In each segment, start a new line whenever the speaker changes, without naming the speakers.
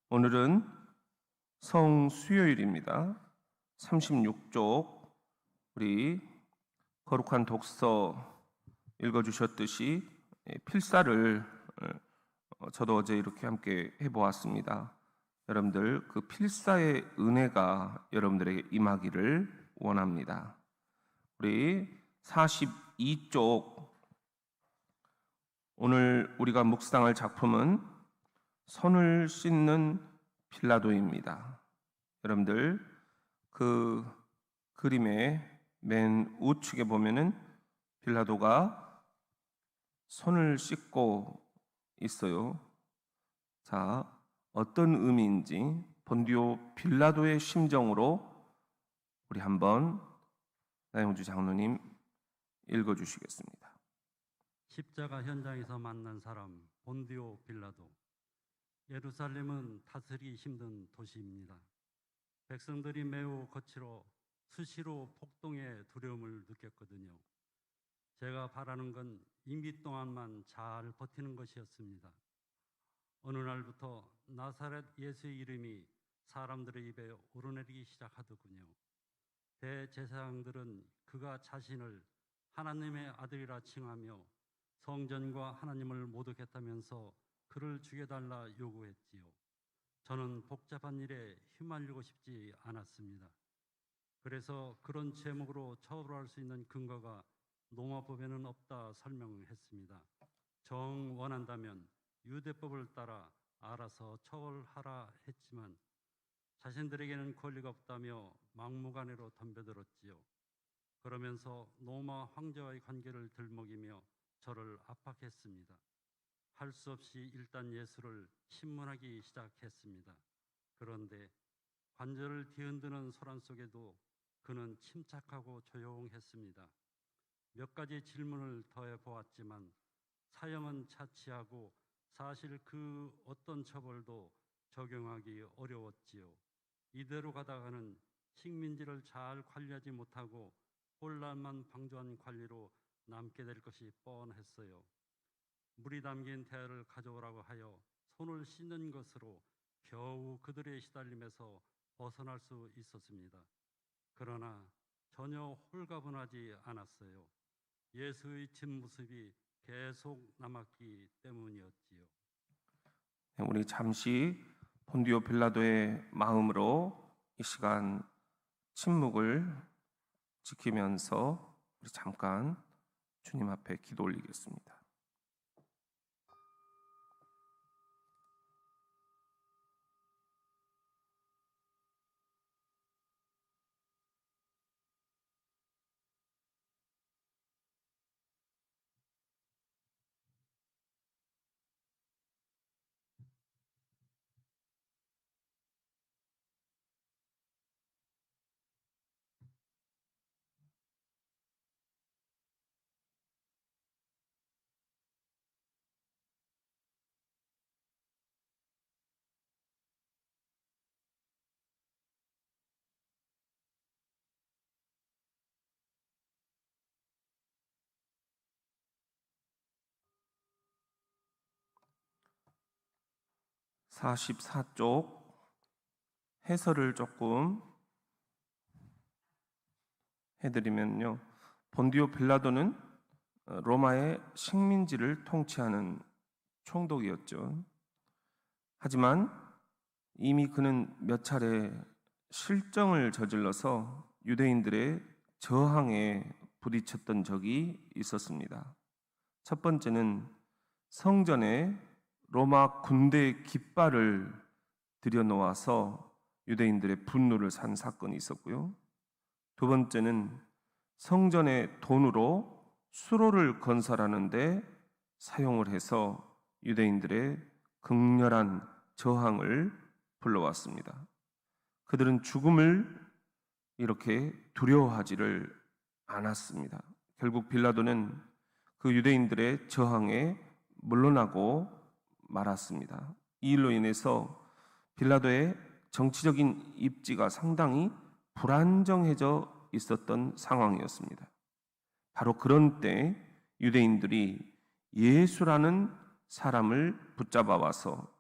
오늘은 성수요일입니다. 36쪽 우리 거룩한 독서 읽어주셨듯이 필사를 저도 어제 이렇게 함께 해보았습니다. 여러분들 그 필사의 은혜가 여러분들에게 임하기를 원합니다. 우리 42쪽 오늘 우리가 묵상할 작품은 손을 씻는 빌라도입니다. 여러분들 그 그림의 맨 우측에 보면은 빌라도가 손을 씻고 있어요. 자, 어떤 의미인지 본디오 빌라도의 심정으로 우리 한번 나영주 장로님 읽어주시겠습니다.
십자가 현장에서 만난 사람 본디오 빌라도. 예루살렘은 다스리기 힘든 도시입니다. 백성들이 매우 거칠어 수시로 폭동의 두려움을 느꼈거든요. 제가 바라는 건 임기 동안만 잘 버티는 것이었습니다. 어느 날부터 나사렛 예수의 이름이 사람들의 입에 오르내리기 시작하더군요. 대제사장들은 그가 자신을 하나님의 아들이라 칭하며 성전과 하나님을 모독했다면서 그를 죽여달라 요구했지요. 저는 복잡한 일에 휘말리고 싶지 않았습니다. 그래서 그런 제목으로 처벌할 수 있는 근거가 로마법에는 없다 설명했습니다. 정 원한다면 유대법을 따라 알아서 처벌하라 했지만 자신들에게는 권리가 없다며 막무가내로 덤벼들었지요. 그러면서 로마 황제와의 관계를 들먹이며 저를 압박했습니다. 할 수 없이 일단 예수를 신문하기 시작했습니다. 그런데 관절을 뒤흔드는 소란 속에도 그는 침착하고 조용했습니다. 몇 가지 질문을 더해 보았지만 사형은 차치하고 사실 그 어떤 처벌도 적용하기 어려웠지요. 이대로 가다가는 식민지를 잘 관리하지 못하고 혼란만 방조한 관리로 남게 될 것이 뻔했어요. 물이 담긴 대야를 가져오라고 하여 손을 씻는 것으로 겨우 그들의 시달림에서 벗어날 수 있었습니다. 그러나 전혀 홀가분하지 않았어요. 예수의 뒷모습이 계속 남았기 때문이었지요.
우리 잠시 본디오 빌라도의 마음으로 이 시간 침묵을 지키면서 우리 잠깐 주님 앞에 기도 올리겠습니다. (44쪽) 해설을 조금 해드리면요, 본디오 빌라도는 로마의 식민지를 통치하는 총독이었죠. 하지만 이미 그는 몇 차례 실정을 저질러서 유대인들의 저항에 부딪혔던 적이 있었습니다. 첫 번째는 성전에 로마 군대의 깃발을 들여놓아서 유대인들의 분노를 산 사건이 있었고요. 두 번째는 성전의 돈으로 수로를 건설하는데 사용을 해서 유대인들의 극렬한 저항을 불러왔습니다. 그들은 죽음을 이렇게 두려워하지를 않았습니다. 결국 빌라도는 그 유대인들의 저항에 물러나고 말았습니다. 이 일로 인해서 빌라도의 정치적인 입지가 상당히 불안정해져 있었던 상황이었습니다. 바로 그런 때 유대인들이 예수라는 사람을 붙잡아 와서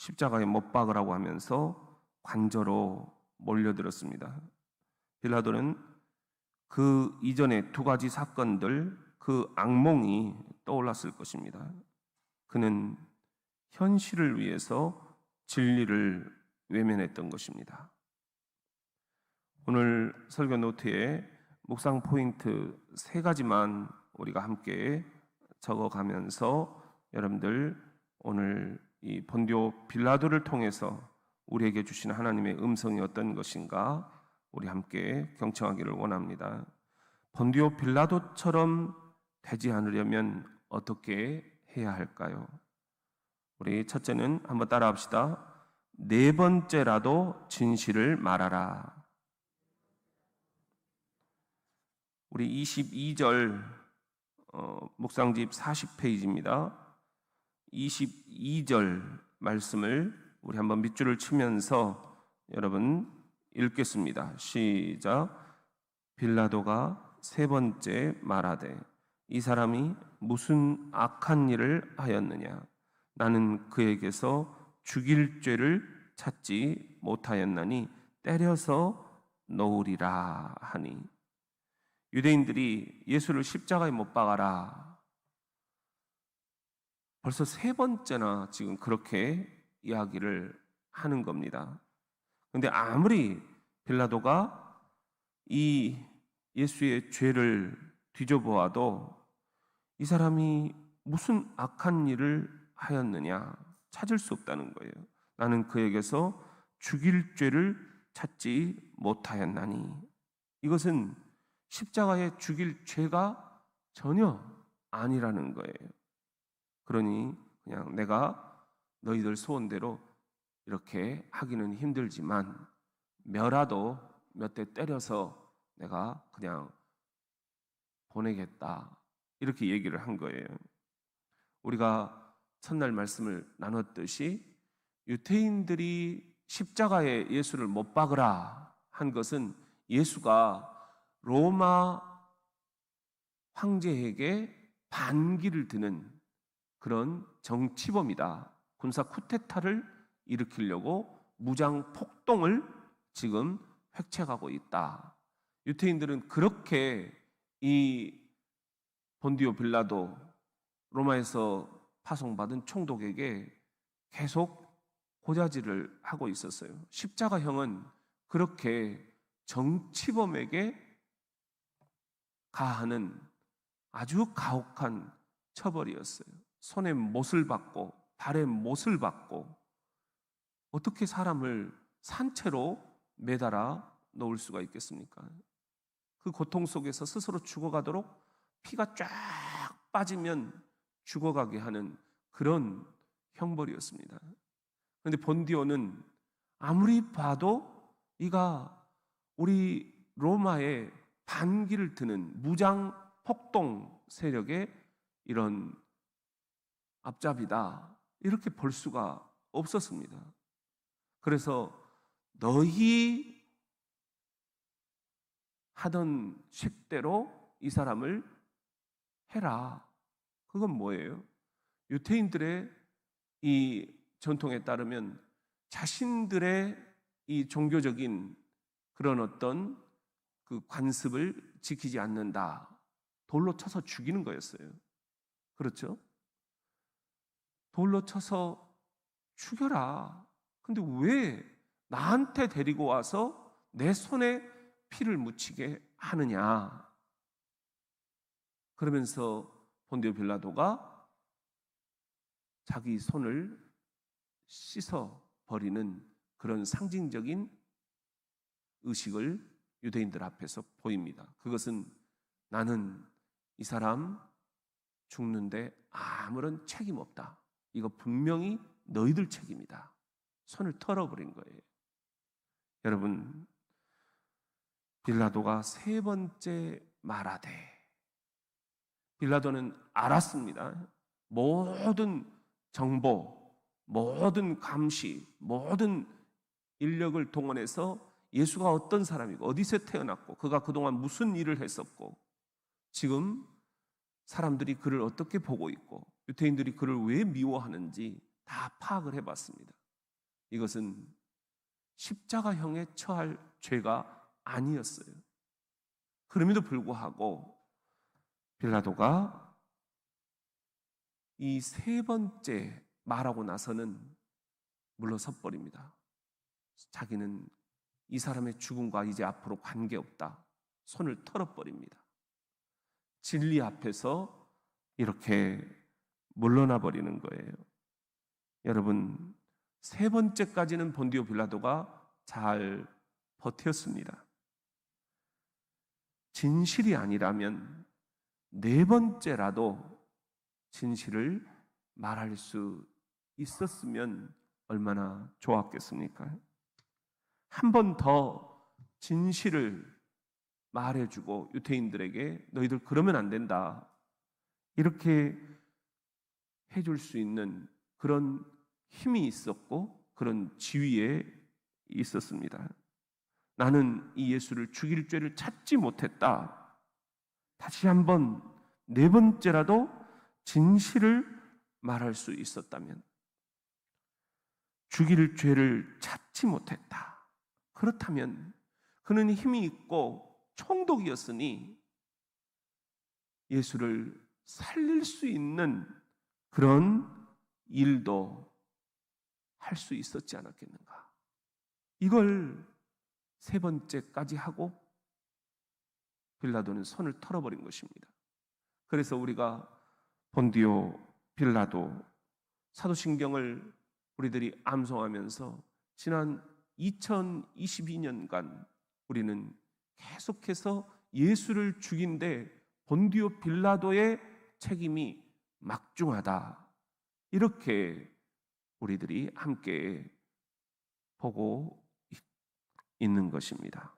십자가에 못 박으라고 하면서 관저로 몰려들었습니다. 빌라도는 그 이전에 두 가지 사건들, 그 악몽이 떠올랐을 것입니다. 그는 현실을 위해서 진리를 외면했던 것입니다. 오늘 설교 노트에 묵상 포인트 3가지만 우리가 함께 적어가면서 여러분들 오늘 이 본디오 빌라도를 통해서 우리에게 주신 하나님의 음성이 어떤 것인가 우리 함께 경청하기를 원합니다. 본디오 빌라도처럼 되지 않으려면 어떻게 해야 할까요? 우리 첫째는 한번 따라합시다. 4번째라도 진실을 말하라. 우리 22절 묵상집 40페이지입니다. 22절 말씀을 우리 한번 밑줄을 치면서 여러분 읽겠습니다. 시작. 빌라도가 3번째 말하되 이 사람이 무슨 악한 일을 하였느냐? 나는 그에게서 죽일 죄를 찾지 못하였나니 때려서 놓으리라 하니. 유대인들이 예수를 십자가에 못 박아라. 벌써 3번째나 지금 그렇게 이야기를 하는 겁니다. 그런데 아무리 빌라도가 이 예수의 죄를 뒤져보아도 이 사람이 무슨 악한 일을 하였느냐 찾을 수 없다는 거예요. 나는 그에게서 죽일 죄를 찾지 못하였나니. 이것은 십자가에 죽일 죄가 전혀 아니라는 거예요. 그러니 그냥 내가 너희들 소원대로 이렇게 하기는 힘들지만 몇라도 몇 대 때려서 내가 그냥 보내겠다. 이렇게 얘기를 한 거예요. 우리가 첫날 말씀을 나눴듯이 유대인들이 십자가에 예수를 못 박으라 한 것은 예수가 로마 황제에게 반기를 드는 그런 정치범이다. 군사 쿠데타를 일으키려고 무장 폭동을 지금 획책하고 있다. 유대인들은 그렇게 이 본디오 빌라도 로마에서 파송받은 총독에게 계속 고자질을 하고 있었어요. 십자가형은 그렇게 정치범에게 가하는 아주 가혹한 처벌이었어요. 손에 못을 박고 발에 못을 박고 어떻게 사람을 산채로 매달아 놓을 수가 있겠습니까? 그 고통 속에서 스스로 죽어가도록 피가 쫙 빠지면 죽어가게 하는 그런 형벌이었습니다. 그런데 본디오는 아무리 봐도 이가 우리 로마의 반기를 드는 무장 폭동 세력의 이런 앞잡이다 이렇게 볼 수가 없었습니다. 그래서 너희 하던 식대로 이 사람을 해라. 그건 뭐예요? 유대인들의 이 전통에 따르면 자신들의 이 종교적인 그런 어떤 그 관습을 지키지 않는다. 돌로 쳐서 죽이는 거였어요. 그렇죠? 돌로 쳐서 죽여라. 근데 왜 나한테 데리고 와서 내 손에 피를 묻히게 하느냐? 그러면서 본디오 빌라도가 자기 손을 씻어 버리는 그런 상징적인 의식을 유대인들 앞에서 보입니다. 그것은 나는 이 사람 죽는데 아무런 책임 없다. 이거 분명히 너희들 책임이다. 손을 털어버린 거예요. 여러분, 빌라도가 3번째 말하되, 빌라도는 알았습니다. 모든 정보, 모든 감시, 모든 인력을 동원해서 예수가 어떤 사람이고 어디서 태어났고 그가 그동안 무슨 일을 했었고 지금 사람들이 그를 어떻게 보고 있고 유대인들이 그를 왜 미워하는지 다 파악을 해봤습니다. 이것은 십자가형에 처할 죄가 아니었어요. 그럼에도 불구하고 빌라도가 이 세 번째 말하고 나서는 물러서 버립니다. 자기는 이 사람의 죽음과 이제 앞으로 관계없다. 손을 털어버립니다. 진리 앞에서 이렇게 물러나 버리는 거예요. 여러분, 세 번째까지는 본디오 빌라도가 잘 버텼습니다. 진실이 아니라면 네 번째라도 진실을 말할 수 있었으면 얼마나 좋았겠습니까? 한 번 더 진실을 말해주고 유대인들에게 너희들 그러면 안 된다, 이렇게 해줄 수 있는 그런 힘이 있었고 그런 지위에 있었습니다. 나는 이 예수를 죽일 죄를 찾지 못했다. 다시 한번 네 번째라도 진실을 말할 수 있었다면, 죽일 죄를 찾지 못했다. 그렇다면 그는 힘이 있고 총독이었으니 예수를 살릴 수 있는 그런 일도 할 수 있었지 않았겠는가. 이걸 세 번째까지 하고 빌라도는 손을 털어버린 것입니다. 그래서 우리가 본디오 빌라도 사도신경을 우리들이 암송하면서 지난 2022년간 우리는 계속해서 예수를 죽인데 본디오 빌라도의 책임이 막중하다, 이렇게 우리들이 함께 보고 있는 것입니다.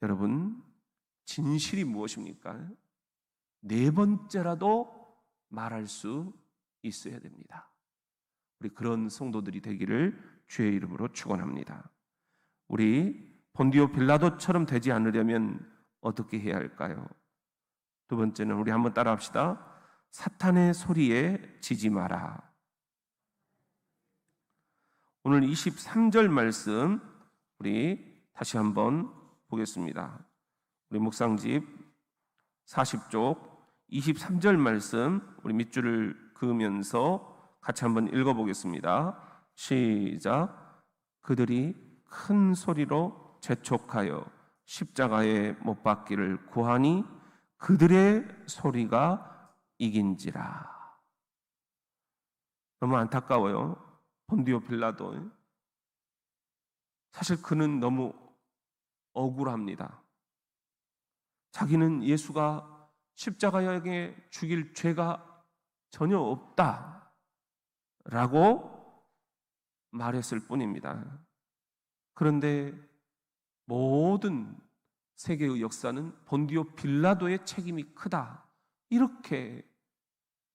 여러분, 진실이 무엇입니까? 네 번째라도 말할 수 있어야 됩니다. 우리 그런 성도들이 되기를 주의 이름으로 축원합니다. 우리 본디오 빌라도처럼 되지 않으려면 어떻게 해야 할까요? 두 번째는 우리 한번 따라합시다. 사탄의 소리에 지지 마라. 오늘 23절 말씀 우리 다시 한번 보겠습니다. 우리 묵상집 40쪽 23절 말씀 우리 밑줄을 그으면서 같이 한번 읽어보겠습니다. 시작. 그들이 큰 소리로 재촉하여 십자가에 못 박기를 구하니 그들의 소리가 이긴지라. 너무 안타까워요. 본디오 빌라도, 사실 그는 너무 억울합니다. 자기는 예수가 십자가에 죽일 죄가 전혀 없다 라고 말했을 뿐입니다. 그런데 모든 세계의 역사는 본디오 빌라도의 책임이 크다, 이렇게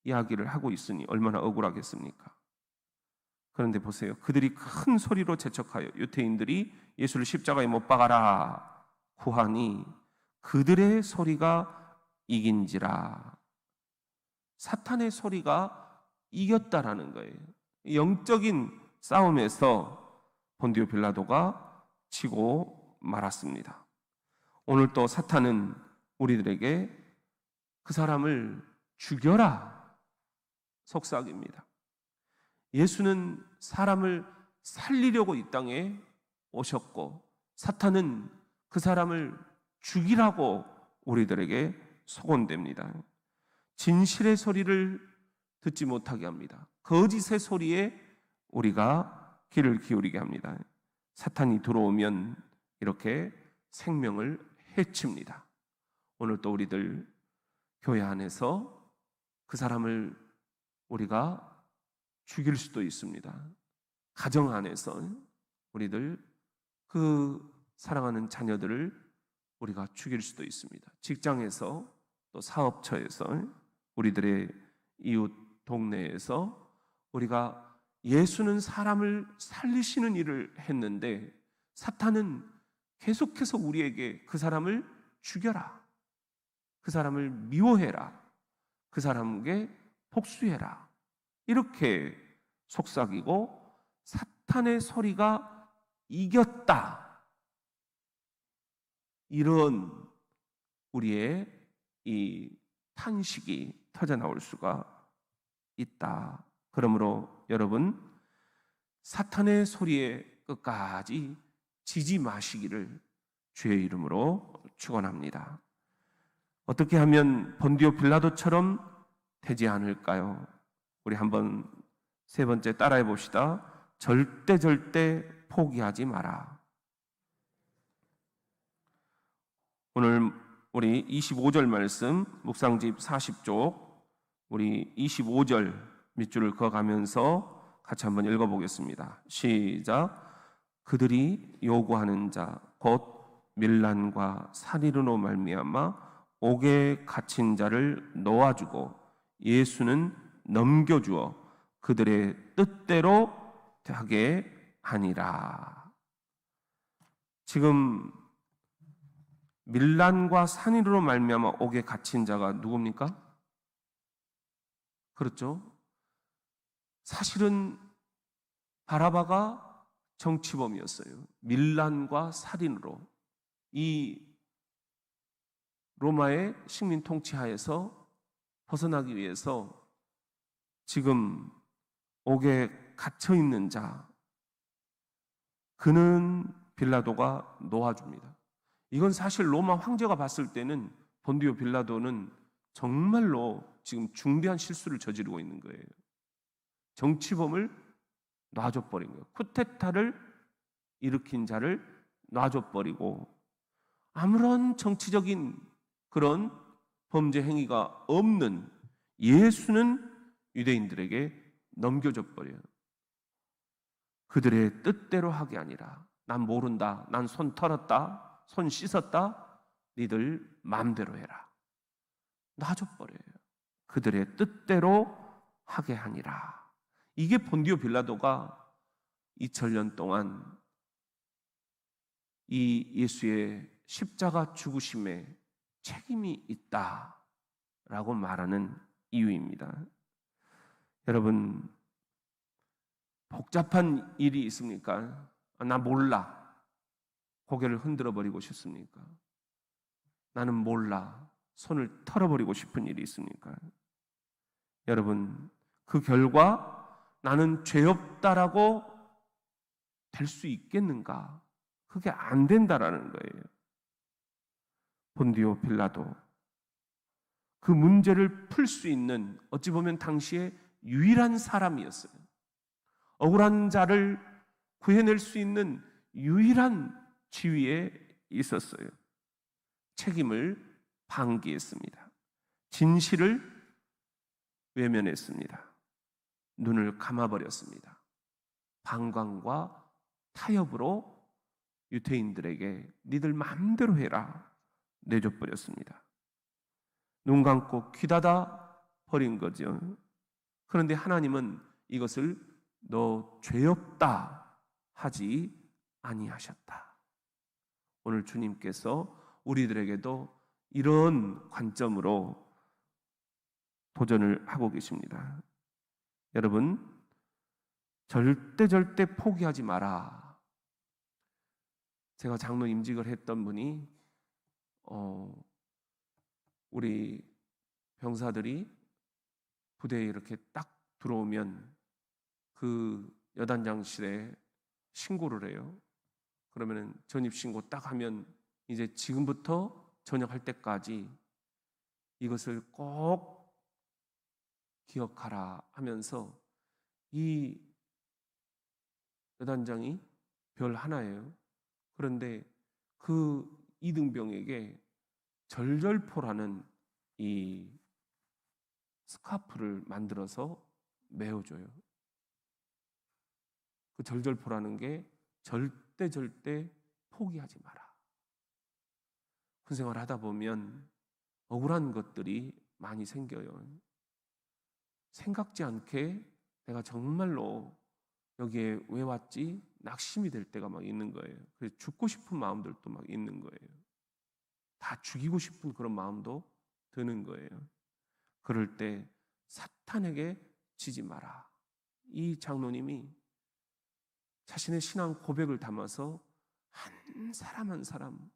이야기를 하고 있으니 얼마나 억울하겠습니까? 그런데 보세요. 그들이 큰 소리로 재촉하여 유대인들이 예수를 십자가에 못 박아라 구하니 그들의 소리가 이긴지라. 사탄의 소리가 이겼다라는 거예요. 영적인 싸움에서 본디오 빌라도가 치고 말았습니다. 오늘 또 사탄은 우리들에게 그 사람을 죽여라 속삭입니다. 예수는 사람을 살리려고 이 땅에 오셨고 사탄은 그 사람을 죽이라고 우리들에게 속언됩니다. 진실의 소리를 듣지 못하게 합니다. 거짓의 소리에 우리가 귀를 기울이게 합니다. 사탄이 들어오면 이렇게 생명을 해칩니다. 오늘 또 우리들 교회 안에서 그 사람을 우리가 죽일 수도 있습니다. 가정 안에서 우리들 그 사랑하는 자녀들을 우리가 죽일 수도 있습니다. 직장에서 또 사업처에서 우리들의 이웃 동네에서 우리가 예수는 사람을 살리시는 일을 했는데 사탄은 계속해서 우리에게 그 사람을 죽여라, 그 사람을 미워해라, 그 사람에게 복수해라, 이렇게 속삭이고 사탄의 소리가 이겼다. 이런 우리의 이 탄식이 터져 나올 수가 있다. 그러므로 여러분, 사탄의 소리에 끝까지 지지 마시기를 주의 이름으로 축원합니다. 어떻게 하면 본디오 빌라도처럼 되지 않을까요? 우리 한번 세 번째 따라해 봅시다. 절대 포기하지 마라. 오늘 우리 25절 말씀 묵상집 40쪽 우리 25절 밑줄을 그어가면서 같이 한번 읽어보겠습니다. 시작. 그들이 요구하는 자 곧 밀란과 살인으로 말미암아 옥에 갇힌 자를 놓아주고 예수는 넘겨주어 그들의 뜻대로 하게 하니라. 지금 밀란과 살인으로 말미암아 옥에 갇힌 자가 누굽니까? 그렇죠. 사실은 바라바가 정치범이었어요. 밀란과 살인으로 이 로마의 식민 통치하에서 벗어나기 위해서 지금 옥에 갇혀 있는 자, 그는 빌라도가 놓아줍니다. 이건 사실 로마 황제가 봤을 때는 본디오 빌라도는 정말로 지금 중대한 실수를 저지르고 있는 거예요. 정치범을 놔줘버린 거예요. 쿠데타를 일으킨 자를 놔줘버리고 아무런 정치적인 그런 범죄 행위가 없는 예수는 유대인들에게 넘겨줘 버려요. 그들의 뜻대로 하게 아니라 난 모른다, 난 손 털었다, 손 씻었다, 니들 마음대로 해라. 놔줘버려요. 그들의 뜻대로 하게 하니라. 이게 본디오 빌라도가 2000년 동안 이 예수의 십자가 죽으심에 책임이 있다라고 말하는 이유입니다. 여러분, 복잡한 일이 있습니까? 나 몰라. 고개를 흔들어 버리고 싶습니까? 나는 몰라. 손을 털어버리고 싶은 일이 있습니까? 여러분, 그 결과 나는 죄 없다라고 될 수 있겠는가? 그게 안 된다라는 거예요. 본디오 빌라도 그 문제를 풀 수 있는 어찌 보면 당시에 유일한 사람이었어요. 억울한 자를 구해낼 수 있는 유일한 지위에 있었어요. 책임을 방기했습니다. 진실을 외면했습니다. 눈을 감아버렸습니다. 방광과 타협으로 유대인들에게 니들 마음대로 해라 내줘버렸습니다. 눈 감고 귀 닫아 버린 거죠. 그런데 하나님은 이것을 너 죄 없다 하지 아니하셨다. 오늘 주님께서 우리들에게도 이런 관점으로 도전을 하고 계십니다. 여러분, 절대 포기하지 마라. 제가 장로 임직을 했던 분이 우리 병사들이 부대에 이렇게 딱 들어오면 그 여단장실에 신고를 해요. 그러면은 전입신고 딱 하면 이제 지금부터 전역할 때까지 이것을 꼭 기억하라 하면서 이 여단장이 별 하나예요. 그런데 그 이등병에게 절절포라는 이 스카프를 만들어서 메어줘요. 그 절절포라는 게 절대 포기하지 마라. 군생활 하다 보면 억울한 것들이 많이 생겨요. 생각지 않게 내가 정말로 여기에 왜 왔지? 낙심이 될 때가 막 있는 거예요. 그래서 죽고 싶은 마음들도 막 있는 거예요. 다 죽이고 싶은 그런 마음도 드는 거예요. 그럴 때 사탄에게 지지 마라. 이 장로님이 자신의 신앙 고백을 담아서 한 사람 한 사람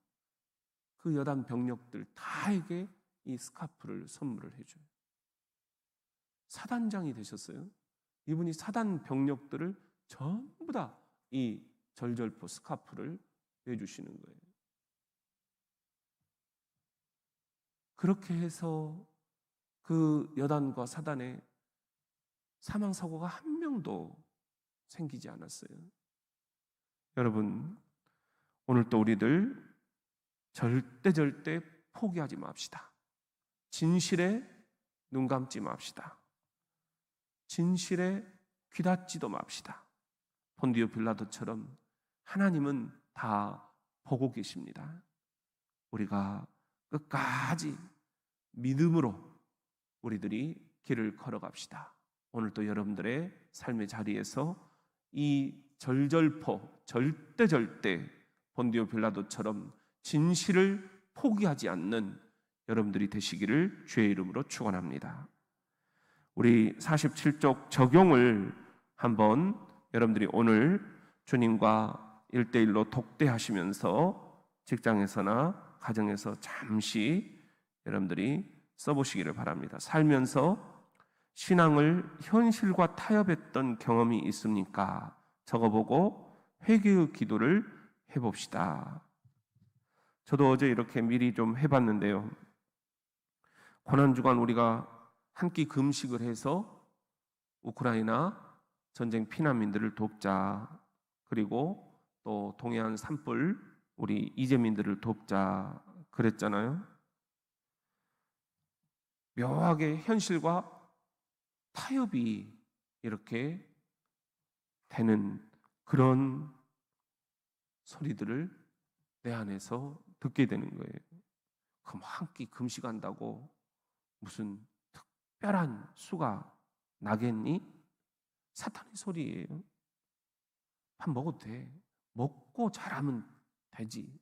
그 여단 병력들 다에게 이 스카프를 선물을 해줘요. 사단장이 되셨어요. 이분이 사단 병력들을 전부 다 이 절절포 스카프를 내주시는 거예요. 그렇게 해서 그 여단과 사단의 사망사고가 한 명도 생기지 않았어요. 여러분, 오늘 또 우리들 절대 포기하지 맙시다. 진실에 눈 감지 맙시다. 진실에 귀 닫지도 맙시다. 본디오 빌라도처럼 하나님은 다 보고 계십니다. 우리가 끝까지 믿음으로 우리들이 길을 걸어갑시다. 오늘도 여러분들의 삶의 자리에서 이 절절포, 절대 본디오 빌라도처럼 진실을 포기하지 않는 여러분들이 되시기를 주의 이름으로 축원합니다. 우리 47쪽 적용을 한번 여러분들이 오늘 주님과 1대1로 독대하시면서 직장에서나 가정에서 잠시 여러분들이 써보시기를 바랍니다. 살면서 신앙을 현실과 타협했던 경험이 있습니까? 적어보고 회개의 기도를 해봅시다. 저도 어제 이렇게 미리 좀 해봤는데요. 고난주간 우리가 한 끼 금식을 해서 우크라이나 전쟁 피난민들을 돕자. 그리고 또 동해안 산불 우리 이재민들을 돕자 그랬잖아요. 묘하게 현실과 타협이 이렇게 되는 그런 소리들을 내 안에서 듣게 되는 거예요. 그럼 한 끼 금식한다고 무슨 특별한 수가 나겠니? 사탄의 소리예요. 밥 먹어도 돼. 먹고 잘하면 되지.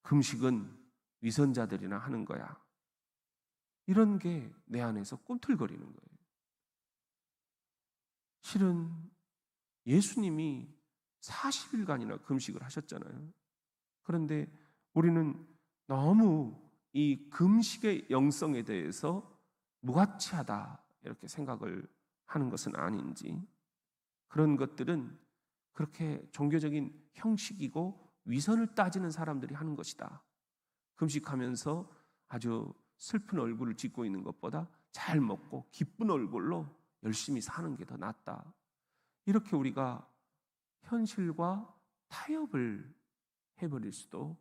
금식은 위선자들이나 하는 거야. 이런 게 내 안에서 꿈틀거리는 거예요. 실은 예수님이 40일간이나 금식을 하셨잖아요. 그런데 우리는 너무 이 금식의 영성에 대해서 무가치하다 이렇게 생각을 하는 것은 아닌지, 그런 것들은 그렇게 종교적인 형식이고 위선을 따지는 사람들이 하는 것이다. 금식하면서 아주 슬픈 얼굴을 짓고 있는 것보다 잘 먹고 기쁜 얼굴로 열심히 사는 게 더 낫다. 이렇게 우리가 현실과 타협을 해버릴 수도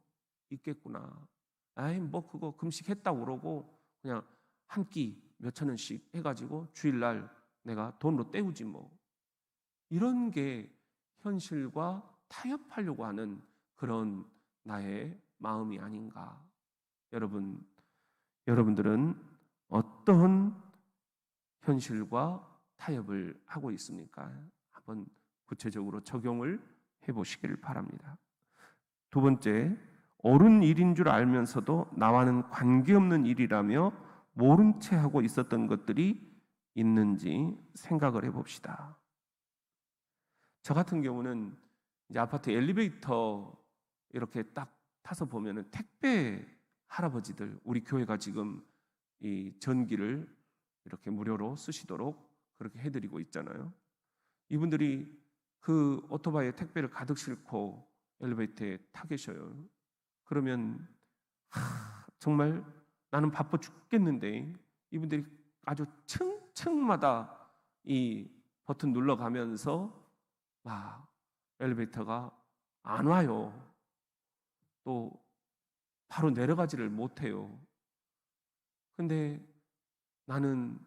있겠구나. 아이 뭐 그거 금식했다고 그러고 그냥 한 끼 몇천 원씩 해가지고 주일날 내가 돈으로 때우지 뭐. 이런 게 현실과 타협하려고 하는 그런 나의 마음이 아닌가. 여러분들은 어떤 현실과 타협을 하고 있습니까? 한번 구체적으로 적용을 해보시기를 바랍니다. 두 번째, 옳은 일인 줄 알면서도 나와는 관계없는 일이라며 모른 채 하고 있었던 것들이 있는지 생각을 해봅시다. 저 같은 경우는 이제 아파트 엘리베이터 이렇게 딱 타서 보면은 택배 할아버지들, 우리 교회가 지금 이 전기를 이렇게 무료로 쓰시도록 그렇게 해드리고 있잖아요. 이분들이 그 오토바이에 택배를 가득 싣고 엘리베이터에 타 계셔요. 그러면 정말 나는 바빠 죽겠는데 이분들이 아주 층층마다 이 버튼 눌러가면서 막 엘리베이터가 안 와요. 또 바로 내려가지를 못해요. 근데 나는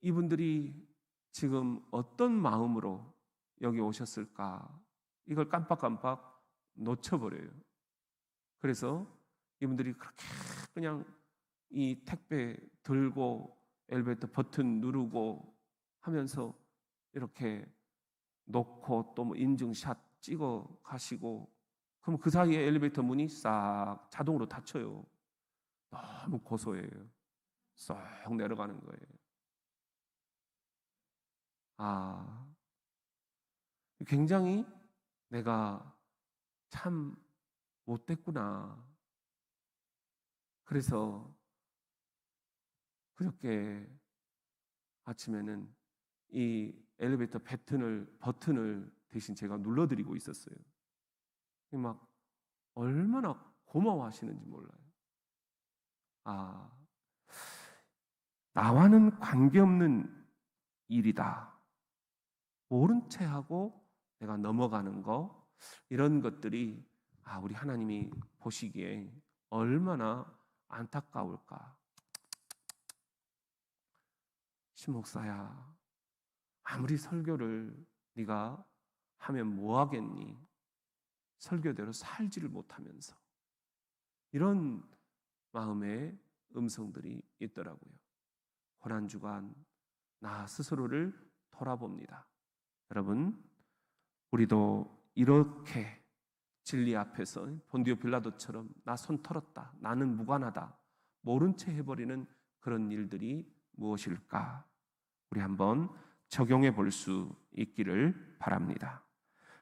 이분들이 지금 어떤 마음으로 여기 오셨을까? 이걸 깜빡깜빡 놓쳐버려요. 그래서 이분들이 그렇게 그냥 이 택배 들고 엘리베이터 버튼 누르고 하면서 이렇게 놓고 또 뭐 인증샷 찍어 가시고, 그럼 그 사이에 엘리베이터 문이 싹 자동으로 닫혀요. 너무 고소해요. 쏙 내려가는 거예요. 굉장히 내가 참 못됐구나. 그래서 그저께 아침에는 이 엘리베이터 버튼을 대신 제가 눌러드리고 있었어요. 막 얼마나 고마워하시는지 몰라요. 아, 나와는 관계없는 일이다. 모른 채 하고 내가 넘어가는 거, 이런 것들이 우리 하나님이 보시기에 얼마나 안타까울까. 신목사야, 아무리 설교를 네가 하면 뭐 하겠니? 설교대로 살지를 못하면서. 이런 마음의 음성들이 있더라고요. 고난주간 나 스스로를 돌아봅니다. 여러분, 우리도 이렇게 진리 앞에서 본디오 빌라도처럼 나 손 털었다, 나는 무관하다, 모른 채 해버리는 그런 일들이 무엇일까? 우리 한번 적용해 볼 수 있기를 바랍니다.